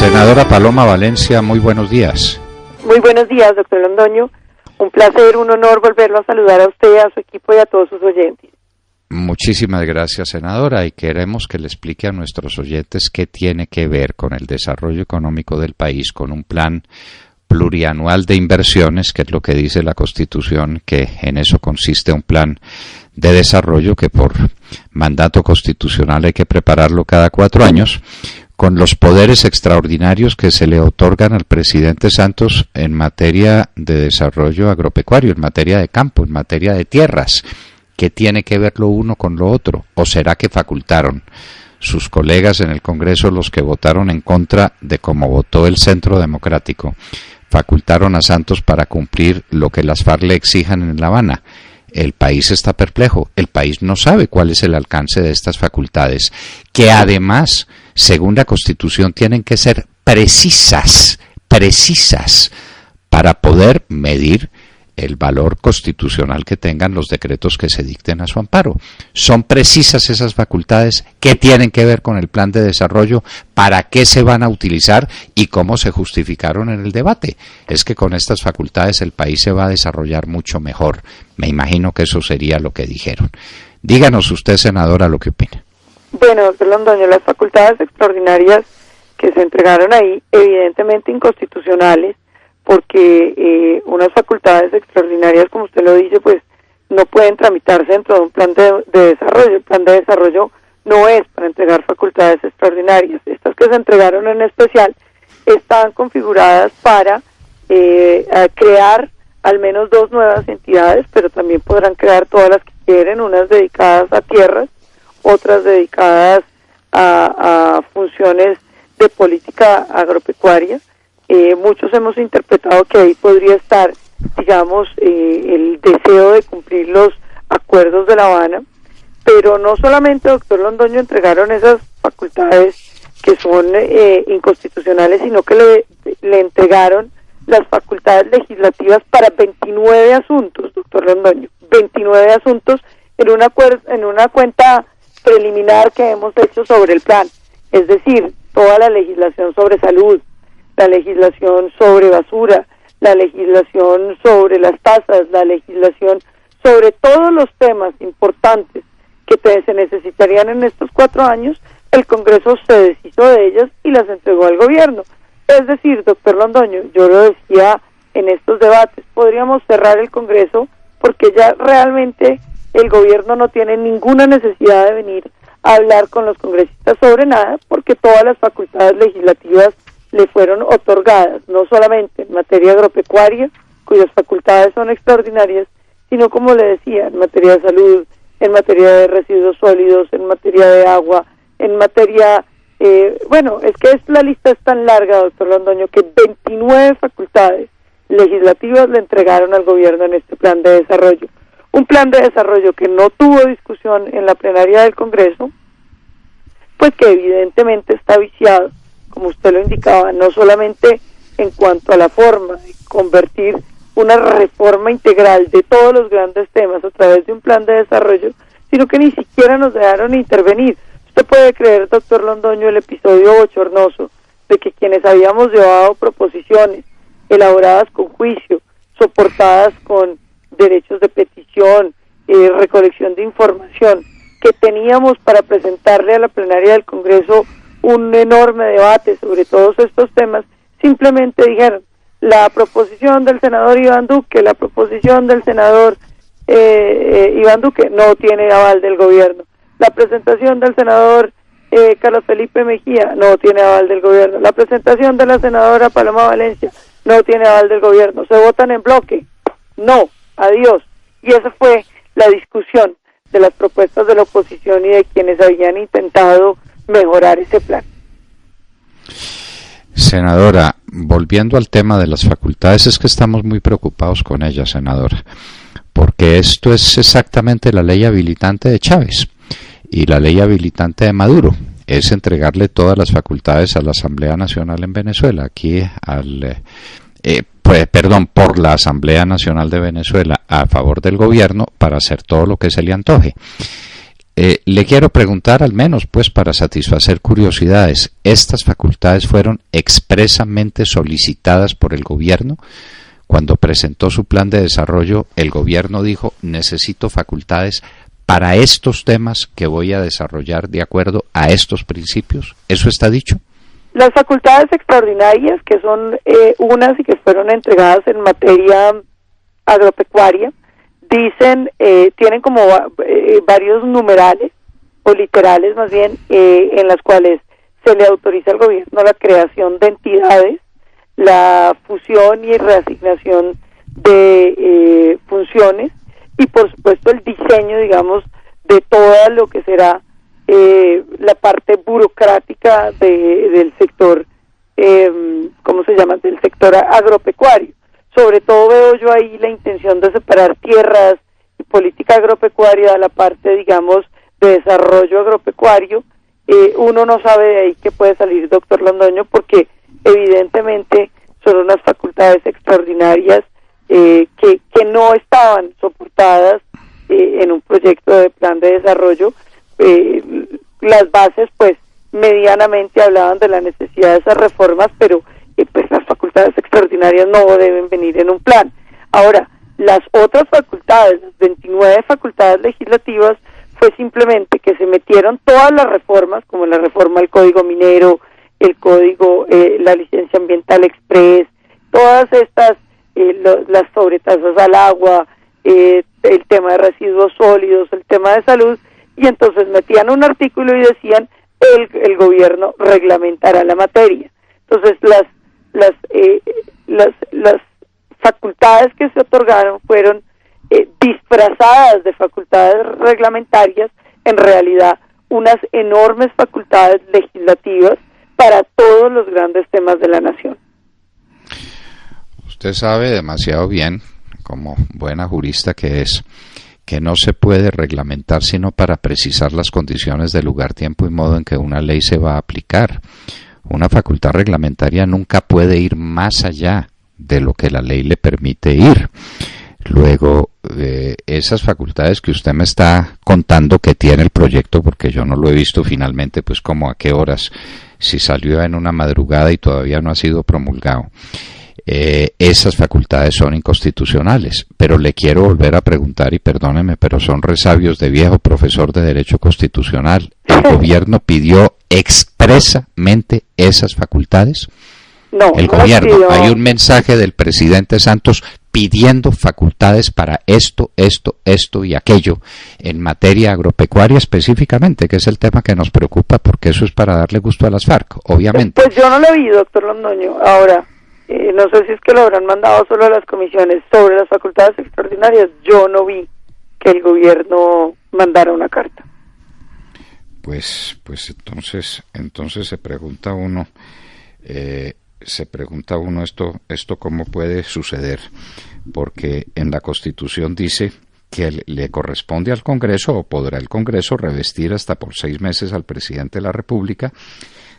Senadora Paloma Valencia, muy buenos días. Muy buenos días, doctor Londoño. Un placer, un honor volverlo a saludar a usted, a su equipo y a todos sus oyentes. Muchísimas gracias, senadora, y queremos que le explique a nuestros oyentes qué tiene que ver con el desarrollo económico del país, con un plan plurianual de inversiones, que es lo que dice la Constitución, que en eso consiste un plan de desarrollo que por mandato constitucional hay que prepararlo cada 4 años, con los poderes extraordinarios que se le otorgan al presidente Santos en materia de desarrollo agropecuario, en materia de campo, en materia de tierras. ¿Qué tiene que ver lo uno con lo otro? ¿O será que facultaron sus colegas en el Congreso, los que votaron en contra de cómo votó el Centro Democrático, facultaron a Santos para cumplir lo que las FARC le exijan en La Habana? El país está perplejo, el país no sabe cuál es el alcance de estas facultades, que además, según la Constitución, tienen que ser precisas para poder medir el valor constitucional que tengan los decretos que se dicten a su amparo. Son precisas esas facultades que tienen que ver con el plan de desarrollo, para qué se van a utilizar y cómo se justificaron en el debate. Es que con estas facultades el país se va a desarrollar mucho mejor. Me imagino que eso sería lo que dijeron. Díganos usted, senadora, lo que opina. Bueno, doctor Londoño, las facultades extraordinarias que se entregaron ahí, evidentemente inconstitucionales, porque unas facultades extraordinarias, como usted lo dice, pues no pueden tramitarse dentro de un plan de desarrollo. El plan de desarrollo no es para entregar facultades extraordinarias. Estas que se entregaron en especial están configuradas para crear al menos 2 nuevas entidades, pero también podrán crear todas las que quieren, unas dedicadas a tierras, otras dedicadas a funciones de política agropecuaria. Muchos hemos interpretado que ahí podría estar, digamos, el deseo de cumplir los acuerdos de La Habana, pero no solamente, doctor Londoño, entregaron esas facultades que son inconstitucionales, sino que le entregaron las facultades legislativas para 29 asuntos, doctor Londoño, 29 asuntos en una cuenta preliminar que hemos hecho sobre el plan, es decir, toda la legislación sobre salud, la legislación sobre basura, la legislación sobre las tasas, la legislación sobre todos los temas importantes que se necesitarían en estos 4 años. El Congreso se deshizo de ellas y las entregó al gobierno. Es decir, doctor Londoño, yo lo decía en estos debates, podríamos cerrar el Congreso porque ya realmente el gobierno no tiene ninguna necesidad de venir a hablar con los congresistas sobre nada, porque todas las facultades legislativas le fueron otorgadas, no solamente en materia agropecuaria, cuyas facultades son extraordinarias, sino, como le decía, en materia de salud, en materia de residuos sólidos, en materia de agua, en materia... la lista es tan larga, doctor Londoño, que 29 facultades legislativas le entregaron al gobierno en este plan de desarrollo. Un plan de desarrollo que no tuvo discusión en la plenaria del Congreso, pues que evidentemente está viciado, como usted lo indicaba, no solamente en cuanto a la forma de convertir una reforma integral de todos los grandes temas a través de un plan de desarrollo, sino que ni siquiera nos dejaron intervenir. Usted puede creer, doctor Londoño, el episodio bochornoso de que quienes habíamos llevado proposiciones elaboradas con juicio, soportadas con derechos de petición, recolección de información, que teníamos para presentarle a la plenaria del Congreso un enorme debate sobre todos estos temas, simplemente dijeron, la proposición del senador Iván Duque, la proposición del senador Iván Duque no tiene aval del gobierno, la presentación del senador Carlos Felipe Mejía no tiene aval del gobierno, la presentación de la senadora Paloma Valencia no tiene aval del gobierno, se votan en bloque, no, adiós. Y esa fue la discusión de las propuestas de la oposición y de quienes habían intentado mejorar ese plan. Senadora, volviendo al tema de las facultades, es que estamos muy preocupados con ellas, senadora, porque esto es exactamente la ley habilitante de Chávez y la ley habilitante de Maduro, es entregarle todas las facultades a la Asamblea Nacional en Venezuela, aquí por la Asamblea Nacional de Venezuela a favor del gobierno para hacer todo lo que se le antoje. Le quiero preguntar, al menos pues para satisfacer curiosidades, ¿estas facultades fueron expresamente solicitadas por el gobierno? Cuando presentó su plan de desarrollo, el gobierno dijo, necesito facultades para estos temas que voy a desarrollar de acuerdo a estos principios. ¿Eso está dicho? Las facultades extraordinarias, que son unas y que fueron entregadas en materia agropecuaria, dicen, tienen como varios numerales, o literales más bien, en las cuales se le autoriza al gobierno la creación de entidades, la fusión y reasignación de funciones, y por supuesto el diseño, digamos, de todo lo que será la parte burocrática del sector, ¿cómo se llama?, del sector agropecuario. Sobre todo veo yo ahí la intención de separar tierras y política agropecuaria de la parte, digamos, de desarrollo agropecuario. Uno no sabe de ahí qué puede salir, doctor Londoño, porque evidentemente son unas facultades extraordinarias que no estaban soportadas en un proyecto de plan de desarrollo. Las bases, pues, medianamente hablaban de la necesidad de esas reformas, pero pues las facultades extraordinarias no deben venir en un plan. Ahora, las otras facultades, las 29 facultades legislativas, fue simplemente que se metieron todas las reformas, como la reforma del Código Minero, el Código, la licencia ambiental express, todas estas, las sobretasas al agua, el tema de residuos sólidos, el tema de salud, y entonces metían un artículo y decían el gobierno reglamentará la materia. Entonces las facultades que se otorgaron fueron disfrazadas de facultades reglamentarias, en realidad unas enormes facultades legislativas para todos los grandes temas de la nación. Usted sabe demasiado bien, como buena jurista que es, que no se puede reglamentar sino para precisar las condiciones de lugar, tiempo y modo en que una ley se va a aplicar. Una facultad reglamentaria nunca puede ir más allá de lo que la ley le permite ir. Luego, esas facultades que usted me está contando que tiene el proyecto, porque yo no lo he visto finalmente, pues como a qué horas, si salió en una madrugada y todavía no ha sido promulgado, esas facultades son inconstitucionales. Pero le quiero volver a preguntar, y perdóneme, pero son resabios de viejo profesor de Derecho Constitucional. ¿El gobierno pidió expresamente esas facultades? No, el gobierno. Hay un mensaje del presidente Santos pidiendo facultades para esto y aquello en materia agropecuaria específicamente, que es el tema que nos preocupa, porque eso es para darle gusto a las FARC, obviamente. Pues yo no lo vi, doctor Londoño. Ahora, no sé si es que lo habrán mandado solo a las comisiones sobre las facultades extraordinarias. Yo no vi que el gobierno mandara una carta. Pues entonces se pregunta uno esto cómo puede suceder, porque en la Constitución dice que le corresponde al Congreso, o podrá el Congreso revestir hasta por 6 meses al presidente de la República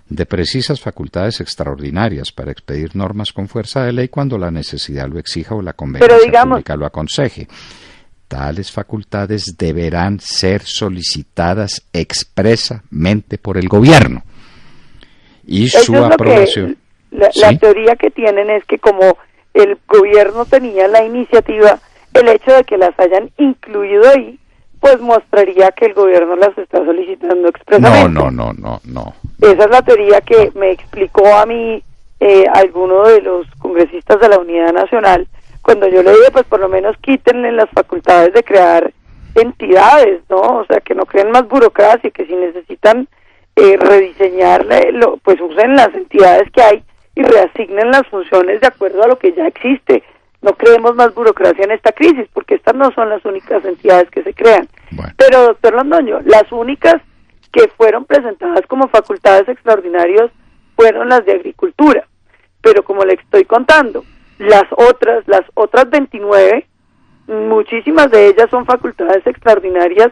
de precisas facultades extraordinarias para expedir normas con fuerza de ley cuando la necesidad lo exija o la conveniencia pública lo aconseje. Tales facultades deberán ser solicitadas expresamente por el gobierno y su aprobación. La teoría que tienen es que como el gobierno tenía la iniciativa, el hecho de que las hayan incluido ahí, pues mostraría que el gobierno las está solicitando expresamente. No. Esa es la teoría que me explicó a mí alguno de los congresistas de la Unidad Nacional, cuando yo le dije, pues por lo menos quítenle las facultades de crear entidades, ¿no? O sea, que no creen más burocracia, que si necesitan rediseñarle, pues usen las entidades que hay y reasignen las funciones de acuerdo a lo que ya existe. No creemos más burocracia en esta crisis, porque estas no son las únicas entidades que se crean. Bueno. Pero, doctor Londoño, las únicas que fueron presentadas como facultades extraordinarias fueron las de agricultura. Pero como le estoy contando, las otras 29, muchísimas de ellas son facultades extraordinarias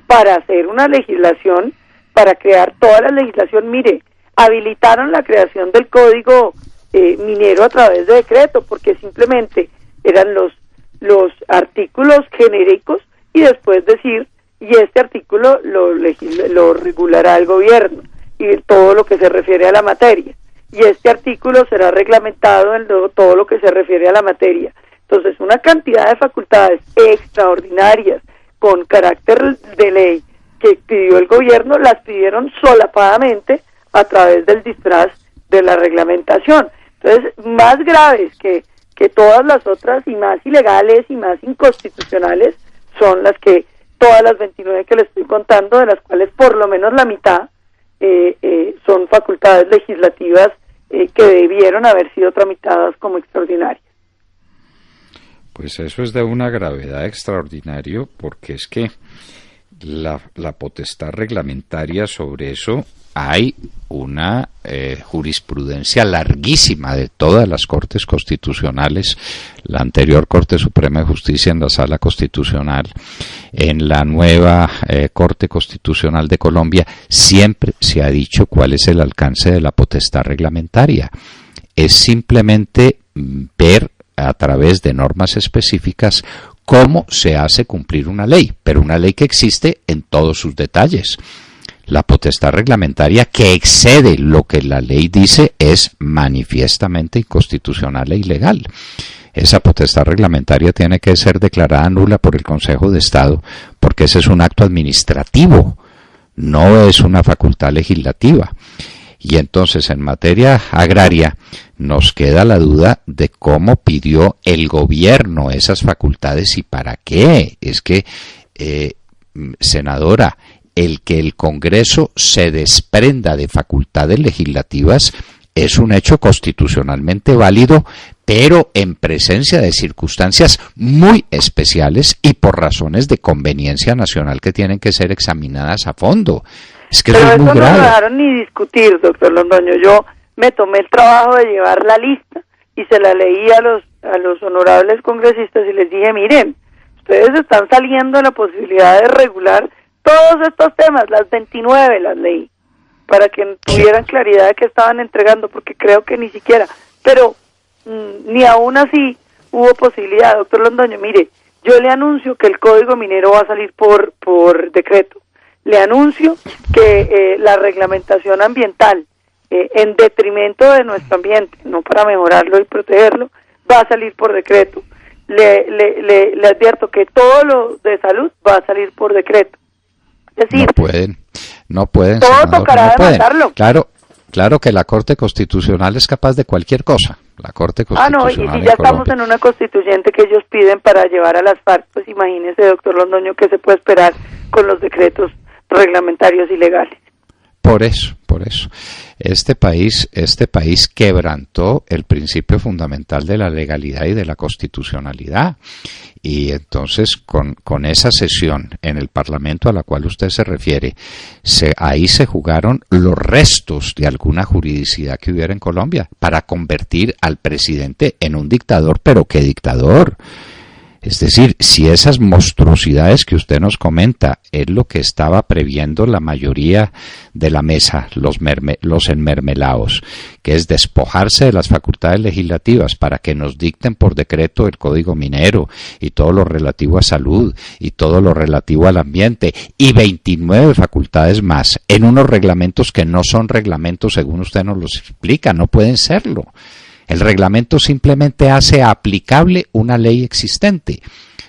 para hacer una legislación, para crear toda la legislación. Mire, habilitaron la creación del Código Minero a través de decreto, porque simplemente eran los artículos genéricos y después decir, y este artículo lo regulará el gobierno, y todo lo que se refiere a la materia, y este artículo será reglamentado en todo lo que se refiere a la materia. Entonces, una cantidad de facultades extraordinarias con carácter de ley que pidió el gobierno, las pidieron solapadamente a través del disfraz de la reglamentación. Entonces, más graves que todas las otras, y más ilegales y más inconstitucionales, son las que, todas las 29 que les estoy contando, de las cuales por lo menos la mitad son facultades legislativas que debieron haber sido tramitadas como extraordinarias. Pues eso es de una gravedad extraordinaria, porque es que la potestad reglamentaria sobre eso, hay una jurisprudencia larguísima de todas las cortes constitucionales, la anterior Corte Suprema de Justicia en la Sala Constitucional, en la nueva Corte Constitucional de Colombia, siempre se ha dicho cuál es el alcance de la potestad reglamentaria. Es simplemente ver a través de normas específicas cómo se hace cumplir una ley, pero una ley que existe en todos sus detalles. La potestad reglamentaria que excede lo que la ley dice es manifiestamente inconstitucional e ilegal. Esa potestad reglamentaria tiene que ser declarada nula por el Consejo de Estado, porque ese es un acto administrativo, no es una facultad legislativa. Y entonces, en materia agraria, nos queda la duda de cómo pidió el gobierno esas facultades y para qué. Es que, senadora, el que el Congreso se desprenda de facultades legislativas es un hecho constitucionalmente válido, pero en presencia de circunstancias muy especiales y por razones de conveniencia nacional que tienen que ser examinadas a fondo. Es que pero eso es muy grave. No lo dejaron ni discutir, doctor Londoño. Yo me tomé el trabajo de llevar la lista y se la leí a los honorables congresistas y les dije, miren, ustedes están saliendo de la posibilidad de regular todos estos temas, las 29 las leí, para que tuvieran claridad de que estaban entregando, porque creo que ni siquiera, pero ni aún así hubo posibilidad. Doctor Londoño, mire, yo le anuncio que el Código Minero va a salir por decreto. Le anuncio que la reglamentación ambiental, en detrimento de nuestro ambiente, no para mejorarlo y protegerlo, va a salir por decreto. Le advierto que todo lo de salud va a salir por decreto. Es decir, no pueden, todo senador, tocará no demandarlo. Claro que la Corte Constitucional es capaz de cualquier cosa. La Corte Constitucional. Y si ya estamos en una constituyente que ellos piden para llevar a las FARC, pues imagínese, doctor Londoño, qué se puede esperar con los decretos reglamentarios ilegales. Por eso, este país quebrantó el principio fundamental de la legalidad y de la constitucionalidad, y entonces con esa sesión en el Parlamento a la cual usted se refiere, ahí se jugaron los restos de alguna juridicidad que hubiera en Colombia para convertir al presidente en un dictador, pero ¿qué dictador? Es decir, si esas monstruosidades que usted nos comenta es lo que estaba previendo la mayoría de la mesa, los enmermelados, que es despojarse de las facultades legislativas para que nos dicten por decreto el Código Minero y todo lo relativo a salud y todo lo relativo al ambiente y 29 facultades más en unos reglamentos que no son reglamentos según usted nos los explica, no pueden serlo. El reglamento simplemente hace aplicable una ley existente,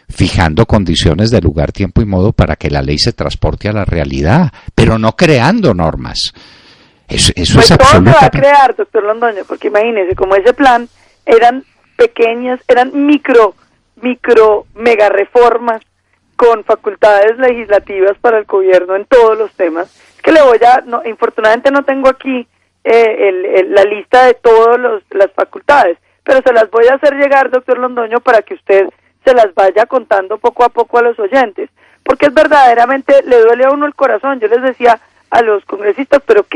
fijando condiciones de lugar, tiempo y modo para que la ley se transporte a la realidad, pero no creando normas. Eso pues es absolutamente... Todo se va a crear, doctor Londoño, porque imagínese, como ese plan eran pequeñas, eran micro, mega reformas con facultades legislativas para el gobierno en todos los temas. Es que infortunadamente no tengo aquí la lista de todas las facultades, pero se las voy a hacer llegar, doctor Londoño, para que usted se las vaya contando poco a poco a los oyentes, porque es verdaderamente, le duele a uno el corazón. Yo les decía a los congresistas, pero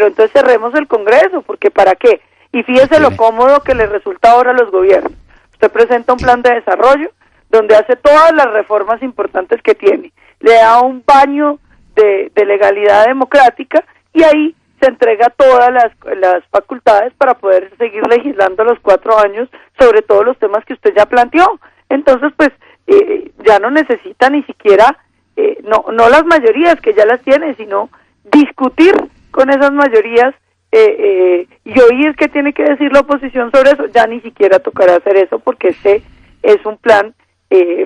entonces cerremos el Congreso, porque ¿para qué? Y fíjese lo cómodo que le resulta ahora a los gobiernos. Usted presenta un plan de desarrollo donde hace todas las reformas importantes que tiene, le da un baño de legalidad democrática y ahí se entrega todas las facultades para poder seguir legislando los 4 años sobre todos los temas que usted ya planteó. Entonces, pues, ya no necesita ni siquiera no las mayorías que ya las tiene, sino discutir con esas mayorías y oír qué tiene que decir la oposición sobre eso. Ya ni siquiera tocará hacer eso porque este es un plan,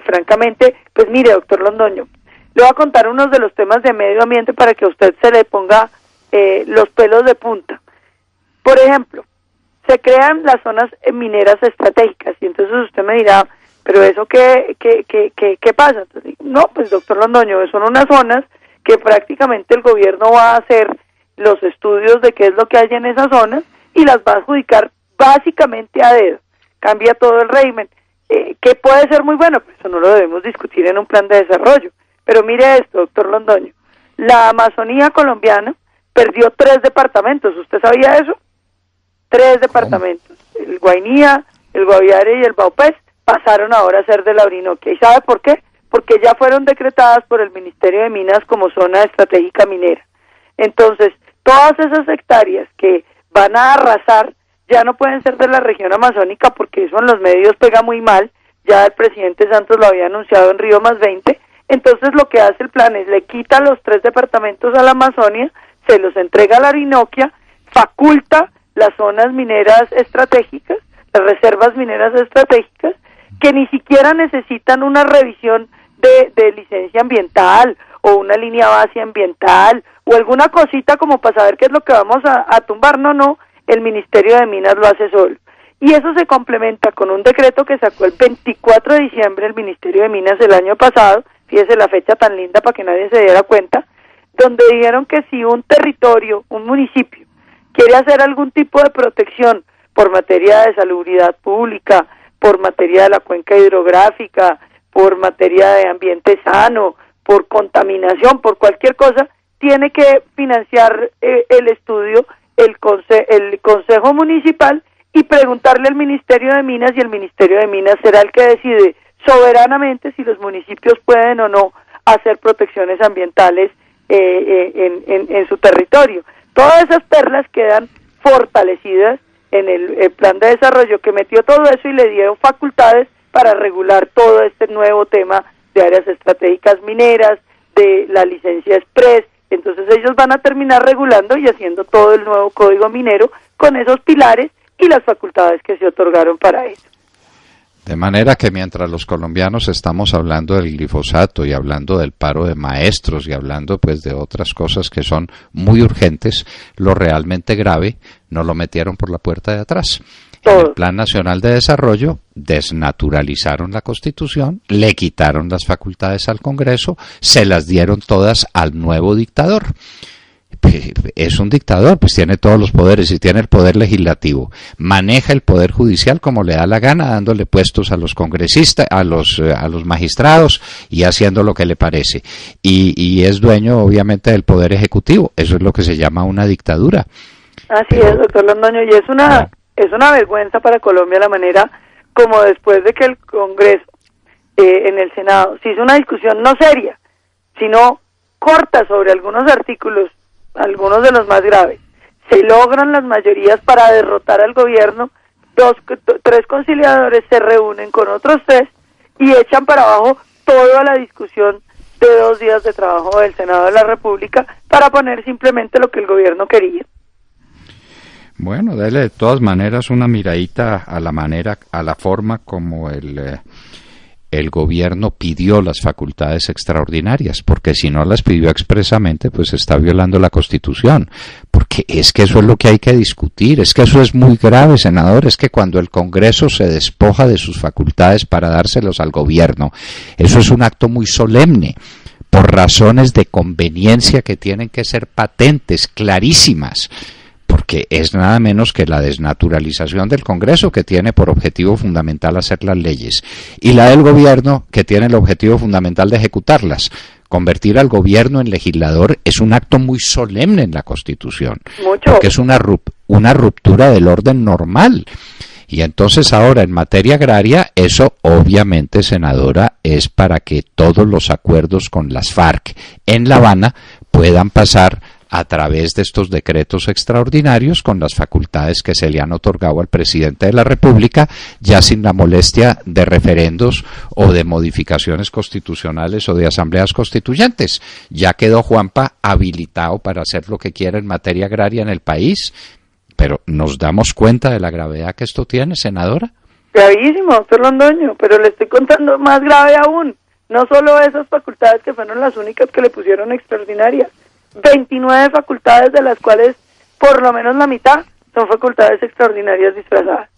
francamente, pues mire, doctor Londoño, le voy a contar unos de los temas de medio ambiente para que a usted se le ponga los pelos de punta. Por ejemplo, se crean las zonas mineras estratégicas y entonces usted me dirá, pero eso ¿qué pasa? Entonces, no, pues doctor Londoño, son unas zonas que prácticamente el gobierno va a hacer los estudios de qué es lo que hay en esas zonas y las va a adjudicar básicamente a dedo. Cambia todo el régimen. ¿Qué puede ser muy bueno? Pues eso no lo debemos discutir en un plan de desarrollo. Pero mire esto, doctor Londoño, la Amazonía colombiana perdió 3 departamentos, ¿usted sabía eso? 3 departamentos, el Guainía, el Guaviare y el Baupés pasaron ahora a ser de la Orinoquia. ¿Y sabe por qué? Porque ya fueron decretadas por el Ministerio de Minas como zona estratégica minera. Entonces, todas esas hectáreas que van a arrasar ya no pueden ser de la región amazónica porque eso en los medios pega muy mal, ya el presidente Santos lo había anunciado en Río +20, entonces lo que hace el plan es le quita los 3 departamentos a la Amazonia, se los entrega a la Orinoquia, faculta las zonas mineras estratégicas, las reservas mineras estratégicas, que ni siquiera necesitan una revisión de licencia ambiental o una línea base ambiental o alguna cosita como para saber qué es lo que vamos a tumbar, no, el Ministerio de Minas lo hace solo. Y eso se complementa con un decreto que sacó el 24 de diciembre el Ministerio de Minas del año pasado, fíjese la fecha tan linda para que nadie se diera cuenta, donde dijeron que si un territorio, un municipio, quiere hacer algún tipo de protección por materia de salubridad pública, por materia de la cuenca hidrográfica, por materia de ambiente sano, por contaminación, por cualquier cosa, tiene que financiar el estudio el Consejo Municipal y preguntarle al Ministerio de Minas, y el Ministerio de Minas será el que decide soberanamente si los municipios pueden o no hacer protecciones ambientales en su territorio. Todas esas perlas quedan fortalecidas en el plan de desarrollo que metió todo eso y le dio facultades para regular todo este nuevo tema de áreas estratégicas mineras, de la licencia express. Entonces ellos van a terminar regulando y haciendo todo el nuevo código minero con esos pilares y las facultades que se otorgaron para eso. De manera que mientras los colombianos estamos hablando del glifosato y hablando del paro de maestros y hablando pues de otras cosas que son muy urgentes, lo realmente grave no lo metieron por la puerta de atrás. En el Plan Nacional de Desarrollo desnaturalizaron la Constitución, le quitaron las facultades al Congreso, se las dieron todas al nuevo dictador. Es un dictador, pues tiene todos los poderes y tiene el poder legislativo, maneja el poder judicial como le da la gana, dándole puestos a los congresistas, a los magistrados y haciendo lo que le parece, y es dueño obviamente del poder ejecutivo. Eso es lo que se llama una dictadura. Así es, doctor Londoño, y es una vergüenza para Colombia la manera como después de que el Congreso en el Senado se hizo una discusión no seria, sino corta sobre algunos artículos, algunos de los más graves, se logran las mayorías para derrotar al gobierno, 3 conciliadores se reúnen con otros 3 y echan para abajo toda la discusión de 2 días de trabajo del Senado de la República para poner simplemente lo que el gobierno quería. Bueno, dale de todas maneras una miradita a la forma como el gobierno pidió las facultades extraordinarias, porque si no las pidió expresamente, pues está violando la Constitución, porque es que eso es lo que hay que discutir, es que eso es muy grave, senador, es que cuando el Congreso se despoja de sus facultades para dárselos al gobierno, eso es un acto muy solemne, por razones de conveniencia que tienen que ser patentes, clarísimas, porque es nada menos que la desnaturalización del Congreso, que tiene por objetivo fundamental hacer las leyes, y la del gobierno, que tiene el objetivo fundamental de ejecutarlas. Convertir al gobierno en legislador es un acto muy solemne en la Constitución, porque es una ruptura del orden normal. Y entonces ahora en materia agraria, eso obviamente, senadora, es para que todos los acuerdos con las FARC en La Habana puedan pasar a través de estos decretos extraordinarios con las facultades que se le han otorgado al presidente de la República, ya sin la molestia de referendos o de modificaciones constitucionales o de asambleas constituyentes. Ya quedó Juanpa habilitado para hacer lo que quiera en materia agraria en el país, pero ¿nos damos cuenta de la gravedad que esto tiene, senadora? Gravísimo, doctor Londoño, pero le estoy contando más grave aún. No solo esas facultades que fueron las únicas que le pusieron extraordinarias, 29 facultades de las cuales por lo menos la mitad son facultades extraordinarias disfrazadas.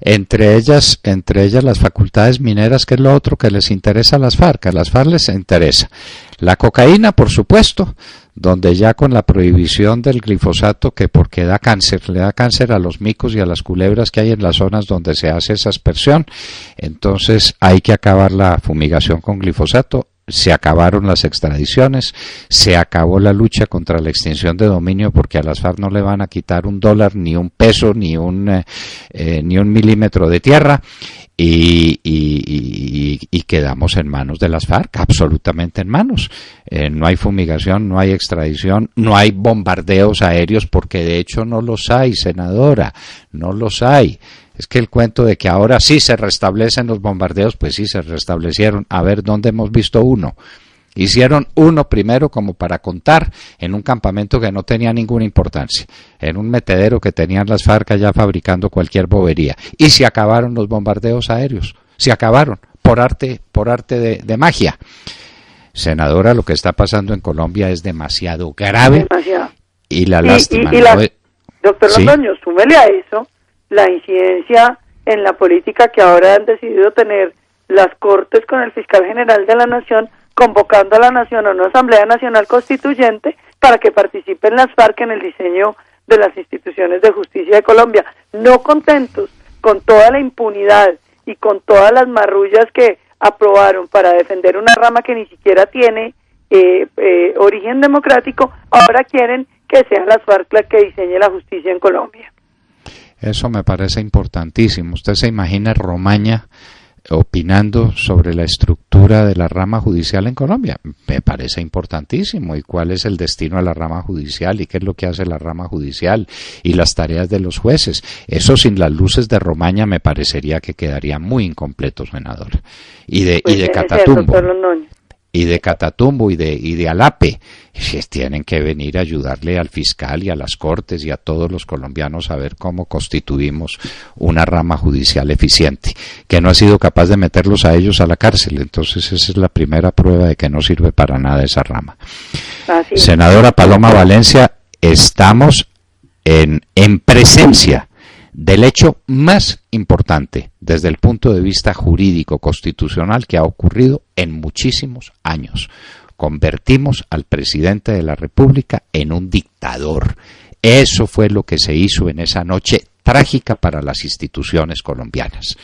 Entre ellas las facultades mineras, que es lo otro que les interesa a las FARC. A las FARC les interesa la cocaína, por supuesto, donde ya con la prohibición del glifosato, que porque da cáncer, le da cáncer a los micos y a las culebras que hay en las zonas donde se hace esa aspersión, entonces hay que acabar la fumigación con glifosato. Se acabaron las extradiciones, se acabó la lucha contra la extinción de dominio, porque a las FARC no le van a quitar $1, ni un peso, ni un milímetro de tierra, y quedamos en manos de las FARC, absolutamente en manos. No hay fumigación, no hay extradición, no hay bombardeos aéreos, porque de hecho no los hay, senadora, no los hay. Es que el cuento de que ahora sí se restablecen los bombardeos, pues sí se restablecieron. A ver, ¿dónde hemos visto uno? Hicieron uno primero como para contar en un campamento que no tenía ninguna importancia, en un metedero que tenían las FARC ya fabricando cualquier bobería. Y se acabaron los bombardeos aéreos, se acabaron por arte de magia. Senadora, lo que está pasando en Colombia es demasiado grave. Demasiado. Y la lástima. Doctor ¿Sí? Londoño, súmele a eso la incidencia en la política que ahora han decidido tener las Cortes con el fiscal general de la Nación, convocando a la Nación a una Asamblea Nacional Constituyente para que participen las FARC en el diseño de las instituciones de justicia de Colombia. No contentos con toda la impunidad y con todas las marrullas que aprobaron para defender una rama que ni siquiera tiene origen democrático, ahora quieren que sea las FARC la que diseñe la justicia en Colombia. Eso me parece importantísimo. ¿Usted se imagina Romaña opinando sobre la estructura de la rama judicial en Colombia? Me parece importantísimo. ¿Y cuál es el destino de la rama judicial? ¿Y qué es lo que hace la rama judicial? ¿Y las tareas de los jueces? Eso sin las luces de Romaña me parecería que quedaría muy incompleto, senador. Y de Catatumbo. Y de Catatumbo y de Alape, tienen que venir a ayudarle al fiscal y a las Cortes y a todos los colombianos a ver cómo constituimos una rama judicial eficiente, que no ha sido capaz de meterlos a ellos a la cárcel. Entonces esa es la primera prueba de que no sirve para nada esa rama. Senadora Paloma Valencia, estamos en presencia del hecho más importante desde el punto de vista jurídico constitucional que ha ocurrido en muchísimos años. Convertimos al presidente de la República en un dictador. Eso fue lo que se hizo en esa noche trágica para las instituciones colombianas.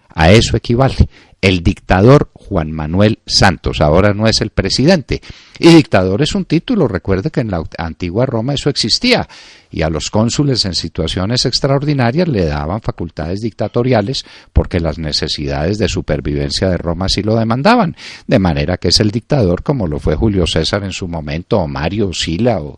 A eso equivale. El dictador Juan Manuel Santos ahora no es el presidente. Y dictador es un título. Recuerde que en la antigua Roma eso existía. Y a los cónsules en situaciones extraordinarias le daban facultades dictatoriales porque las necesidades de supervivencia de Roma sí lo demandaban. De manera que es el dictador, como lo fue Julio César en su momento, o Mario, Sila, o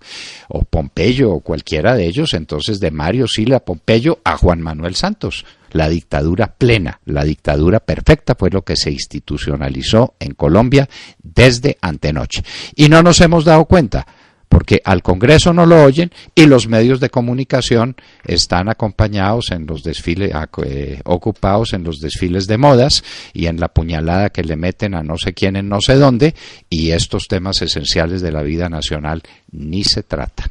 Pompeyo, o cualquiera de ellos. Entonces de Mario, Sila, Pompeyo a Juan Manuel Santos. La dictadura plena, la dictadura perfecta fue lo que se institucionalizó en Colombia desde antenoche. Y no nos hemos dado cuenta, porque al Congreso no lo oyen y los medios de comunicación están acompañados en los desfiles, ocupados en los desfiles de modas y en la puñalada que le meten a no sé quién en no sé dónde, y estos temas esenciales de la vida nacional ni se tratan.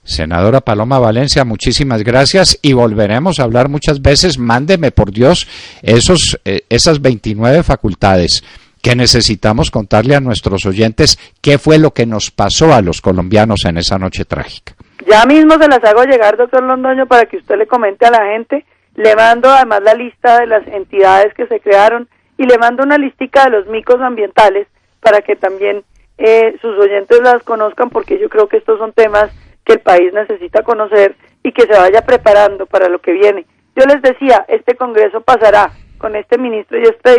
Senadora Paloma Valencia, muchísimas gracias y volveremos a hablar muchas veces. Mándeme, por Dios, esas 29 facultades que necesitamos contarle a nuestros oyentes qué fue lo que nos pasó a los colombianos en esa noche trágica. Ya mismo se las hago llegar, doctor Londoño, para que usted le comente a la gente. Le mando además la lista de las entidades que se crearon y le mando una listica de los micos ambientales para que también sus oyentes las conozcan, porque yo creo que estos son temas que el país necesita conocer y que se vaya preparando para lo que viene. Yo les decía, este Congreso pasará con este ministro y esta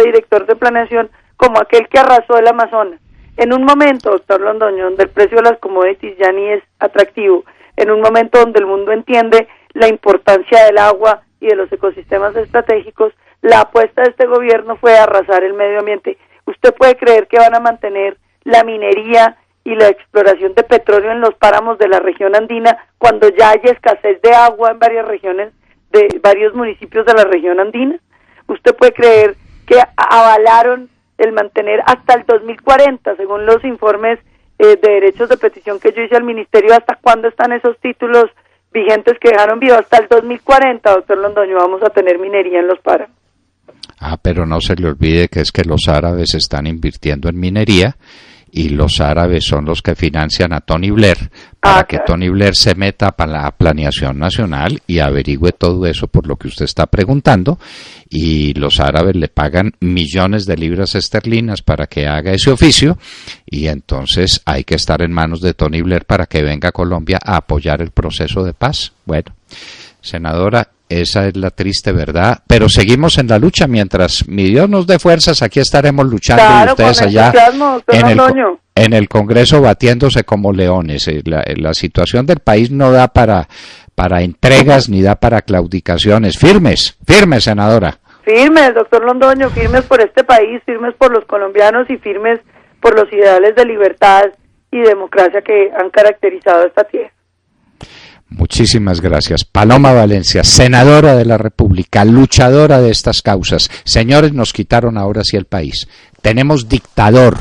director de planeación como aquel que arrasó el Amazonas. En un momento, doctor Londoño, donde el precio de las commodities ya ni es atractivo, en un momento donde el mundo entiende la importancia del agua y de los ecosistemas estratégicos, la apuesta de este gobierno fue arrasar el medio ambiente. ¿Usted puede creer que van a mantener la minería y la exploración de petróleo en los páramos de la región andina cuando ya hay escasez de agua en varias regiones de varios municipios de la región andina? ¿Usted puede creer que avalaron el mantener hasta el 2040, según los informes de derechos de petición que yo hice al ministerio? ¿Hasta cuándo están esos títulos vigentes que dejaron vivo? Hasta el 2040, doctor Londoño, vamos a tener minería en los páramos. Pero no se le olvide que es que los árabes están invirtiendo en minería y los árabes son los que financian a Tony Blair para que Tony Blair se meta para la planeación nacional y averigüe todo eso por lo que usted está preguntando, y los árabes le pagan millones de libras esterlinas para que haga ese oficio, y entonces hay que estar en manos de Tony Blair para que venga a Colombia a apoyar el proceso de paz. Bueno, senadora, esa es la triste verdad, pero seguimos en la lucha. Mientras mi Dios nos dé fuerzas, aquí estaremos luchando, y ustedes allá en el Congreso batiéndose como leones. La situación del país no da para entregas ni da para claudicaciones. Firmes, senadora. Firmes, doctor Londoño, firmes por este país, firmes por los colombianos y firmes por los ideales de libertad y democracia que han caracterizado esta tierra. Muchísimas gracias. Paloma Valencia, senadora de la República, luchadora de estas causas. Señores, nos quitaron ahora sí el país. Tenemos dictador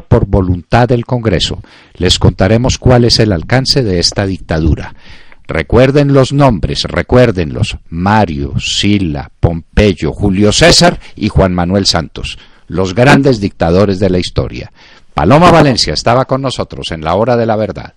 por voluntad del Congreso. Les contaremos cuál es el alcance de esta dictadura. Recuerden los nombres, recuérdenlos: Mario, Sila, Pompeyo, Julio César y Juan Manuel Santos, los grandes dictadores de la historia. Paloma Valencia estaba con nosotros en La Hora de la Verdad.